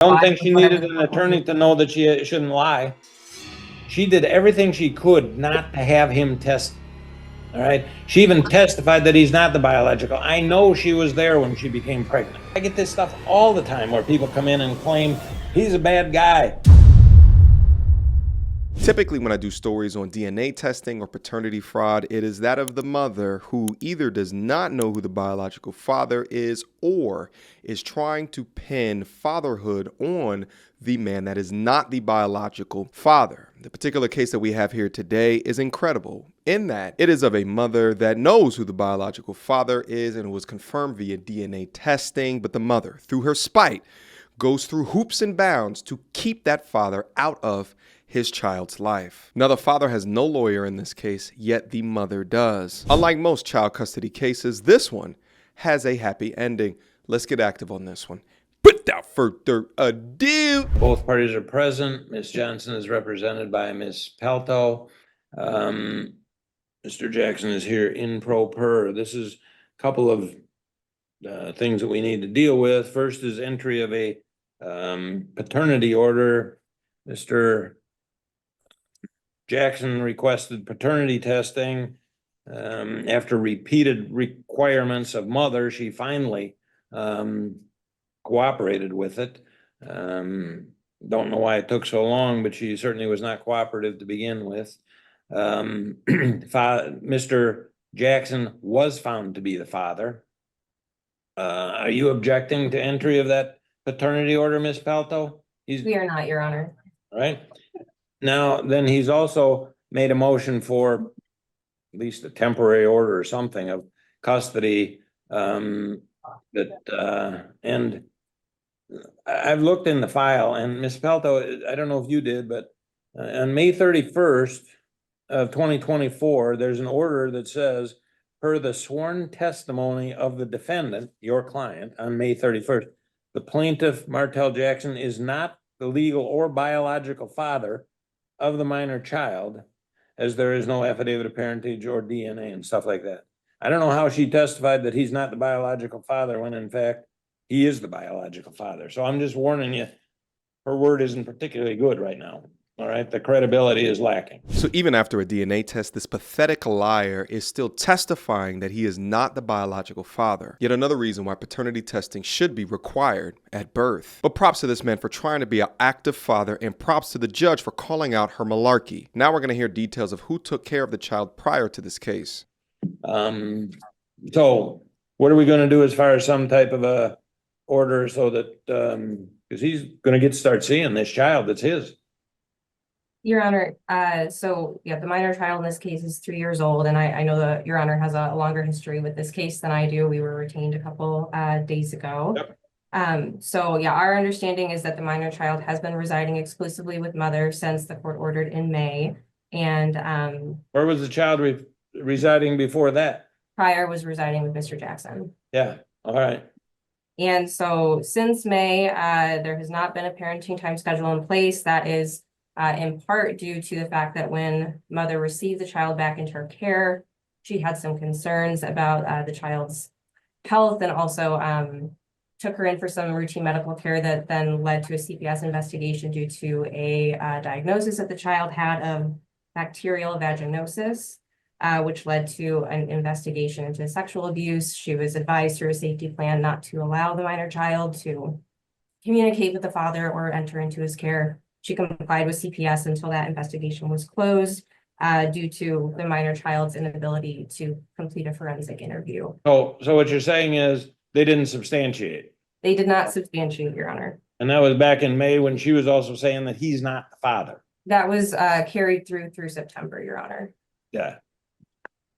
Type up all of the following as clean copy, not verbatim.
I don't think she needed an attorney to know that she shouldn't lie. She did everything she could not to have him tested. All right. She even testified that he's not the biological. I know she was there when she became pregnant. I get this stuff all the time where people come in and claim he's a bad guy. Typically, when I do stories on DNA testing or paternity fraud, it is that of the mother who either does not know who the biological father is or is trying to pin fatherhood on the man that is not the biological father. The particular case that we have here today is incredible in that it is of a mother that knows who the biological father is and was confirmed via DNA testing, but the mother, through her spite, goes through hoops and bounds to keep that father out of his child's life. Now, the father has no lawyer in this case, yet the mother does. Unlike most child custody cases, this one has a happy ending. Let's get active on this one. Without further ado, both parties are present. Ms. Johnson is represented by Ms. Palto. Mr. Jackson is here in pro per. This is a couple of things that we need to deal with. First is entry of a paternity order. Mr. Jackson requested paternity testing. After repeated requirements of mother, she finally cooperated with it. Don't know why it took so long, but she certainly was not cooperative to begin with. Mr. Jackson was found to be the father. Are you objecting to entry of that paternity order, Ms. Palto? We are not, Your Honor. Right. Now, then he's also made a motion for at least a temporary order or something of custody. And I've looked in the file, and Ms. Palto, I don't know if you did, but on May 31st of 2024, there's an order that says, per the sworn testimony of the defendant, your client, on May 31st, the plaintiff, Martell Jackson, is not the legal or biological father of the minor child, as there is no affidavit of parentage or DNA and stuff like that. I don't know how she testified that he's not the biological father when in fact he is the biological father. So I'm just warning you, her word isn't particularly good right now. All right, the credibility is lacking. So even after a DNA test, this pathetic liar is still testifying that he is not the biological father. Yet another reason why paternity testing should be required at birth. But props to this man for trying to be an active father, and props to the judge for calling out her malarkey. Now we're going to hear details of who took care of the child prior to this case. So what are we going to do as far as some type of a order so that, because he's going to start seeing this child that's his? Your Honor, so yeah, the minor child in this case is 3 years old, and I know that Your Honor has a longer history with this case than I do. We were retained a couple days ago. Yep. So yeah, our understanding is that the minor child has been residing exclusively with mother since the court ordered in May. And where was the child residing before that? Prior was residing with Mr. Jackson. Yeah, all right. And so since May, there has not been a parenting time schedule in place. That is in part due to the fact that when mother received the child back into her care, she had some concerns about the child's health, and also took her in for some routine medical care that then led to a CPS investigation due to a diagnosis that the child had of bacterial vaginosis, which led to an investigation into sexual abuse. She was advised through a safety plan not to allow the minor child to communicate with the father or enter into his care. She complied with CPS until that investigation was closed due to the minor child's inability to complete a forensic interview. Oh, so what you're saying is they didn't substantiate? They did not substantiate, Your Honor. And that was back in May when she was also saying that he's not the father? That was carried through September, Your Honor. Yeah.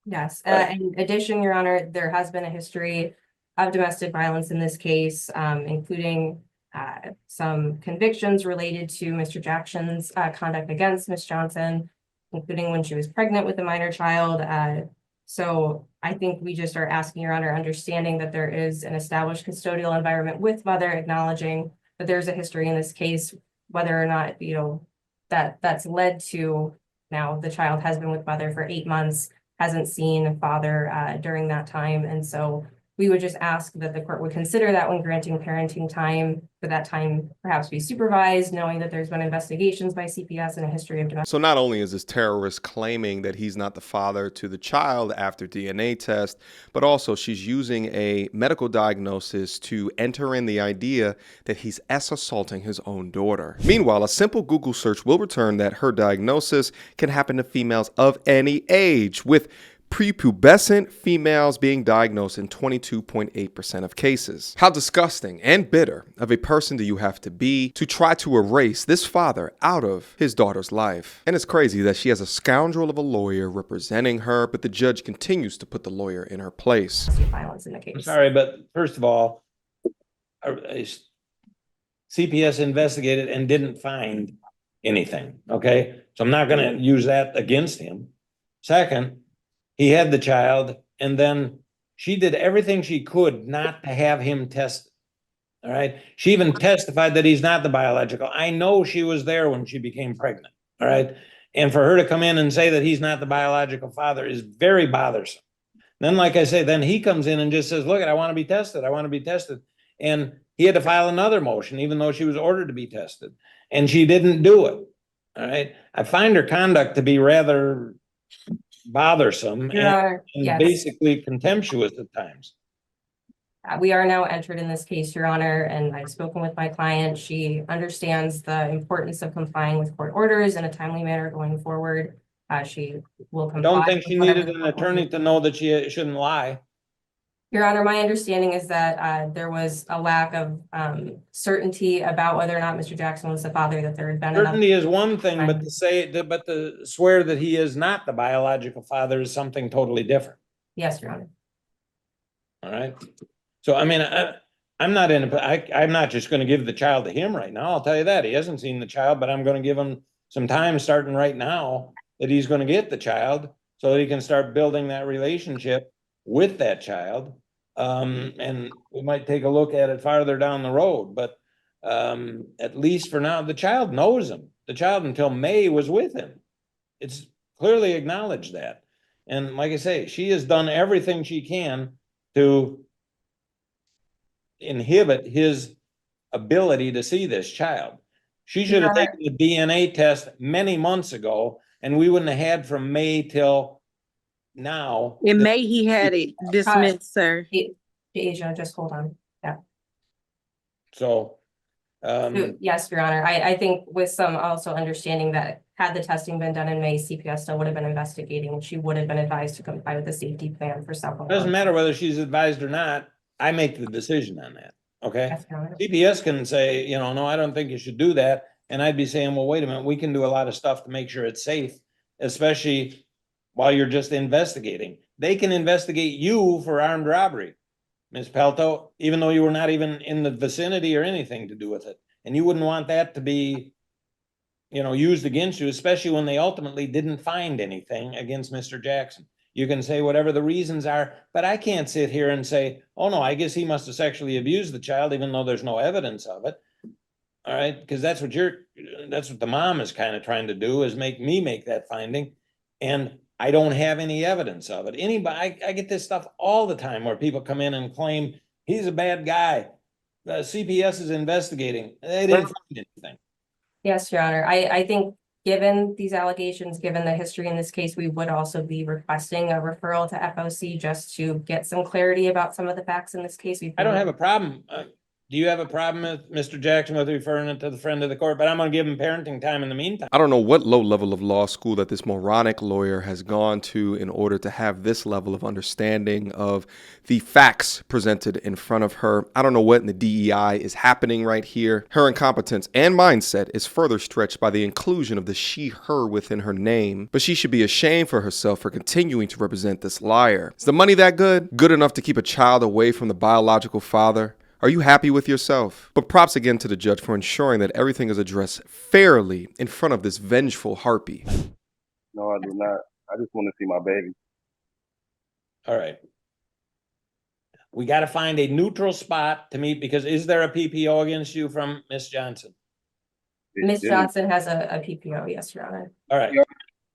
Yes. Right. In addition, Your Honor, there has been a history of domestic violence in this case, including some convictions related to Mr. Jackson's conduct against Ms. Johnson, including when she was pregnant with a minor child. So I think we just are asking, Your Honor, understanding that there is an established custodial environment with mother, acknowledging that there's a history in this case, whether or not, you know, that's led to now the child has been with mother for 8 months, hasn't seen father during that time. And so We would just ask that the court would consider that when granting parenting time, for that time perhaps be supervised, knowing that there's been investigations by CPS and a history of domestic. So not only is this terrorist claiming that he's not the father to the child after DNA test, but also she's using a medical diagnosis to enter in the idea that he's assaulting his own daughter. Meanwhile, a simple Google search will return that her diagnosis can happen to females of any age, with prepubescent females being diagnosed in 22.8% of cases. How disgusting and bitter of a person do you have to be to try to erase this father out of his daughter's life? And it's crazy that she has a scoundrel of a lawyer representing her, but the judge continues to put the lawyer in her place. Violence in the case. I'm sorry, but first of all, CPS investigated and didn't find anything, okay? So I'm not gonna use that against him. Second, he had the child, and then she did everything she could not to have him tested. All right. She even testified that he's not the biological. I know she was there when she became pregnant. All right. And for her to come in and say that he's not the biological father is very bothersome. Then, like I say, then he comes in and just says, look, I want to be tested. I want to be tested. And he had to file another motion, even though she was ordered to be tested. And she didn't do it. All right. I find her conduct to be rather bothersome and Yes. basically contemptuous at times. We are now entered in this case, Your Honor, and I've spoken with my client. She understands the importance of complying with court orders in a timely manner going forward. She will comply. Don't think she needed an attorney to know that she shouldn't lie. Your Honor, my understanding is that there was a lack of certainty about whether or not Mr. Jackson was the father, that there had been enough. Certainty is one thing, but to swear that he is not the biological father is something totally different. Yes, Your Honor. All right. So, I mean, I'm not just going to give the child to him right now. I'll tell you that. He hasn't seen the child, but I'm going to give him some time starting right now that he's going to get the child so that he can start building that relationship with that child. And we might take a look at it farther down the road, but at least for now, the child knows him. The child until May was with him. It's clearly acknowledged that. And like I say, she has done everything she can to inhibit his ability to see this child. She should have taken the DNA test many months ago, and we wouldn't have had from May till now. In May, he had it dismissed, sir. Asia, just hold on. Yeah. So, yes, Your Honor. I think with some also understanding that had the testing been done in May, CPS still would have been investigating, and she would have been advised to comply with the safety plan for several months. Doesn't matter whether she's advised or not. I make the decision on that. Okay. Yes, Your Honor. CPS can say, you know, no, I don't think you should do that. And I'd be saying, well, wait a minute, we can do a lot of stuff to make sure it's safe, especially while you're just investigating. They can investigate you for armed robbery, Ms. Pelto, even though you were not even in the vicinity or anything to do with it. And you wouldn't want that to be, you know, used against you, especially when they ultimately didn't find anything against Mr. Jackson. You can say whatever the reasons are, but I can't sit here and say, oh no, I guess he must have sexually abused the child, even though there's no evidence of it. All right, because that's what the mom is kind of trying to do, is make me make that finding. And I don't have any evidence of it. Anybody, I get this stuff all the time where people come in and claim he's a bad guy. The CPS is investigating. They didn't find anything. Yes, Your Honor. I think given these allegations, given the history in this case, we would also be requesting a referral to FOC just to get some clarity about some of the facts in this case. I don't have a problem. Do you have a problem with Mr. Jackson with referring it to the friend of the court? But I'm going to give him parenting time in the meantime. I don't know what low level of law school that this moronic lawyer has gone to in order to have this level of understanding of the facts presented in front of her. I don't know what in the DEI is happening right here. Her incompetence and mindset is further stretched by the inclusion of the she, her within her name. But she should be ashamed for herself for continuing to represent this liar. Is the money that good? Good enough to keep a child away from the biological father? Are you happy with yourself? But props again to the judge for ensuring that everything is addressed fairly in front of this vengeful harpy. No, I do not. I just want to see my baby. All right. We got to find a neutral spot to meet, because is there a PPO against you from Miss Johnson? Ms. Johnson has a PPO, yes, Your Honor. All right. She's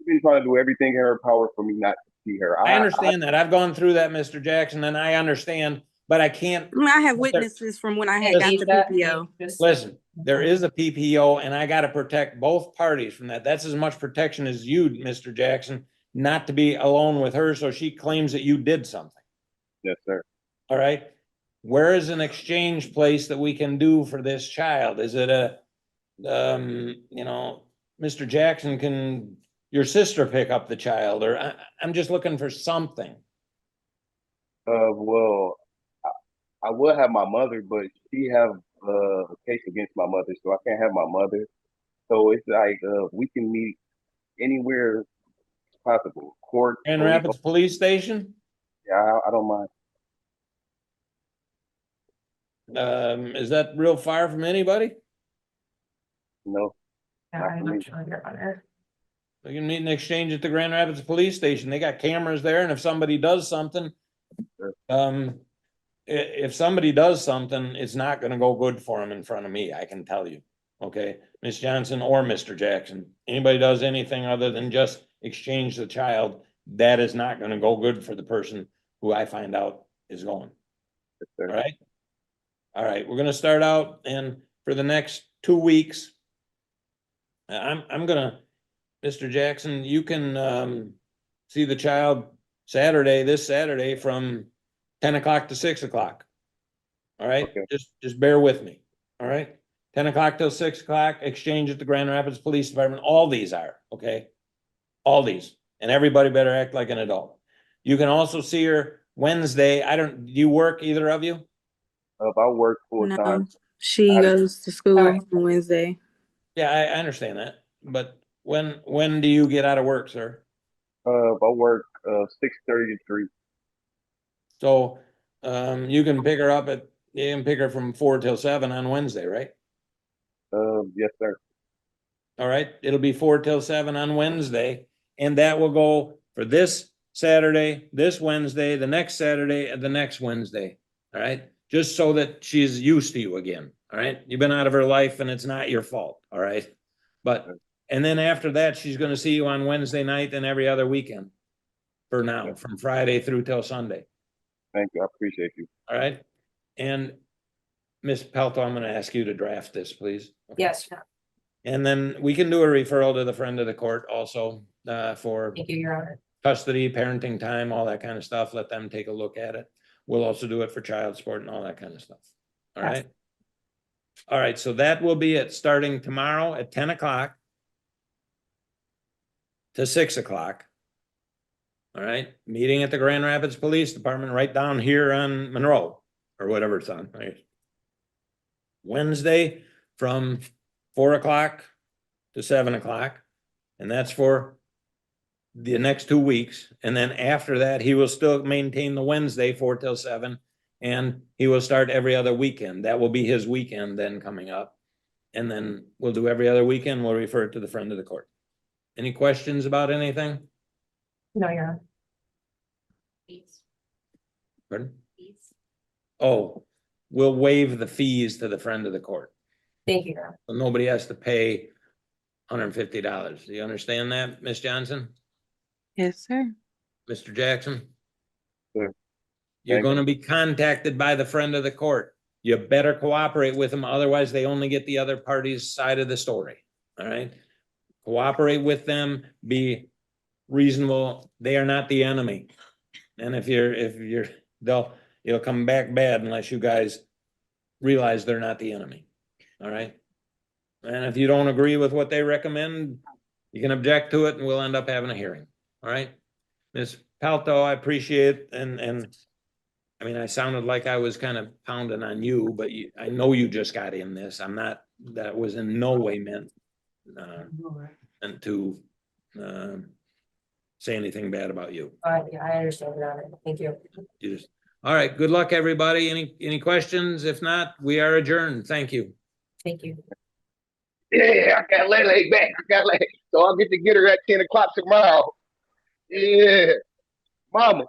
been trying to do everything in her power for me not to see her. I understand that. I've gone through that, Mr. Jackson, and I understand but I can't, I have But there- witnesses from when I Hey, had got the Keisha, PPO. just- listen, there is a PPO and I gotta protect both parties from that. That's as much protection as you, Mr. Jackson, not to be alone with her, so she claims that you did something. Yes, sir. All right? Where is an exchange place that we can do for this child? Is it a, Mr. Jackson, can your sister pick up the child? Or I'm just looking for something. Well, I would have my mother, but she have a case against my mother, so I can't have my mother. So it's like we can meet anywhere possible. Court, Grand police. Rapids Police Station? Yeah, I don't mind. Is that real far from anybody? No, Yeah, not I'm for not me. sure your honor. We can meet and exchange at the Grand Rapids Police Station. They got cameras there, and if somebody does something, Sure. if somebody does something, it's not gonna go good for them in front of me, I can tell you. Okay, Miss Johnson or Mr. Jackson, anybody does anything other than just exchange the child, that is not gonna go good for the person who I find out is going. Yes, sir. All right? All right, we're gonna start out, and for the next 2 weeks, I'm gonna, Mr. Jackson, you can see the child this Saturday from 10 o'clock to 6 o'clock. All right, Okay. just bear with me. All right, 10 o'clock till 6 o'clock, exchange at the Grand Rapids Police Department. All these are, okay? All these, and everybody better act like an adult. You can also see her Wednesday. Do you work, either of you? I work full time. No, she I- goes to school Alright. on Wednesday. Yeah, I understand that, but when do you get out of work, sir? I work 6:30 to 3. So, you can pick her up you can pick her from 4 till 7 on Wednesday, right? Yes, sir. All right, it'll be 4 till 7 on Wednesday, and that will go for this Saturday, this Wednesday, the next Saturday, and the next Wednesday. All right, just so that she's used to you again. All right, you've been out of her life and it's not your fault. All right, but, and then after that, she's gonna see you on Wednesday night and every other weekend. For now, from Friday through till Sunday. Thank you. I appreciate you. All right, and Ms. Pelto, I'm gonna ask you to draft this, please. Okay. Yes, And then we can do a referral to the friend of the court also, for thank you, your honor. custody, parenting time, all that kind of stuff. Let them take a look at it. We'll also do it for child support and all that kind of stuff. All Yes. right. All right, so that will be it, starting tomorrow at 10 o'clock to 6 o'clock. All right, meeting at the Grand Rapids Police Department right down here on Monroe, or whatever it's on, right? Wednesday from 4 o'clock to 7 o'clock, and that's for the next 2 weeks. And then after that, he will still maintain the Wednesday 4 till 7, and he will start every other weekend. That will be his weekend then coming up. And then we'll do every other weekend. We'll refer it to the friend of the court. Any questions about anything? No, your honor. Pardon? Oh, we'll waive the fees to the friend of the court. Thank you, your honor. So nobody has to pay $150. Do you understand that, Ms. Johnson? Yes, sir. Mr. Jackson? Sure. You're Thank gonna be contacted by the friend of the court. You better cooperate with them, otherwise they only get the other party's side of the story. All right? Cooperate with them, be reasonable. They are not the enemy. And if you're, it'll come back bad unless you guys realize they're not the enemy. All right? And if you don't agree with what they recommend, you can object to it and we'll end up having a hearing. All right? Ms. Palto, I appreciate, and I mean, I sounded like I was kind of pounding on you, but I know you just got in this. That was in no way meant and to say anything bad about you. Yeah, I understand, your honor. Thank you. All right, good luck, everybody. Any questions? If not, we are adjourned. Thank you. Thank you. Yeah, I got Lele back. So I'll get to get her at 10 o'clock tomorrow. Yeah. Mama,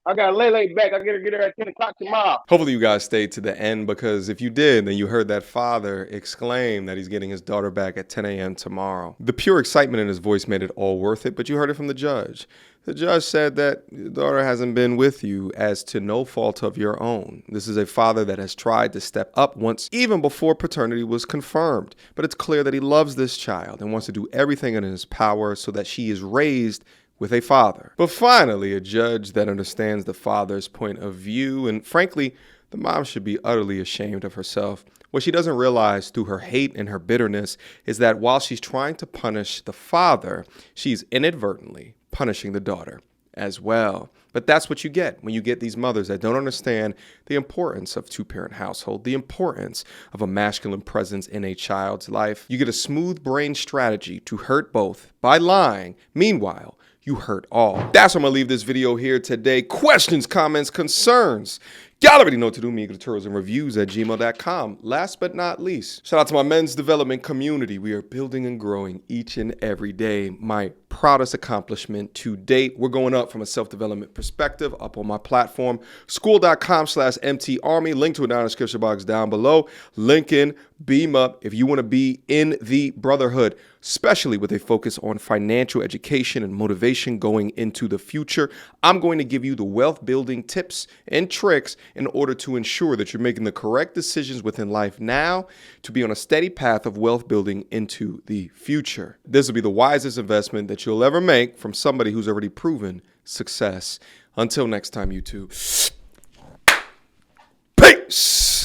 I got Lele back. I gotta get her at 10 o'clock tomorrow. Hopefully you guys stayed to the end, because if you did, then you heard that father exclaim that he's getting his daughter back at 10 a.m. tomorrow. The pure excitement in his voice made it all worth it, but you heard it from the judge. The judge said that your daughter hasn't been with you as to no fault of your own. This is a father that has tried to step up once, even before paternity was confirmed. But it's clear that he loves this child and wants to do everything in his power so that she is raised with a father. But finally, a judge that understands the father's point of view, and frankly, the mom should be utterly ashamed of herself. What she doesn't realize through her hate and her bitterness is that while she's trying to punish the father, she's inadvertently punishing the daughter as well. But that's what you get when you get these mothers that don't understand the importance of two-parent household, the importance of a masculine presence in a child's life. You get a smooth brain strategy to hurt both by lying. Meanwhile, you hurt all. That's why I'm gonna leave this video here today. Questions, comments, concerns, y'all already know what to do. MediocreTutorialsandReviews@gmail.com. Last but not least, shout out to my men's development community. We are building and growing each and every day. My proudest accomplishment to date. We're going up from a self-development perspective up on my platform, school.com/MTArmy. Link to it down in the description box down below. Lincoln, beam up if you want to be in the Brotherhood, especially with a focus on financial education and motivation going into the future. I'm going to give you the wealth building tips and tricks in order to ensure that you're making the correct decisions within life now to be on a steady path of wealth building into the future. This will be the wisest investment that you'll ever make from somebody who's already proven success. Until next time, YouTube. Peace.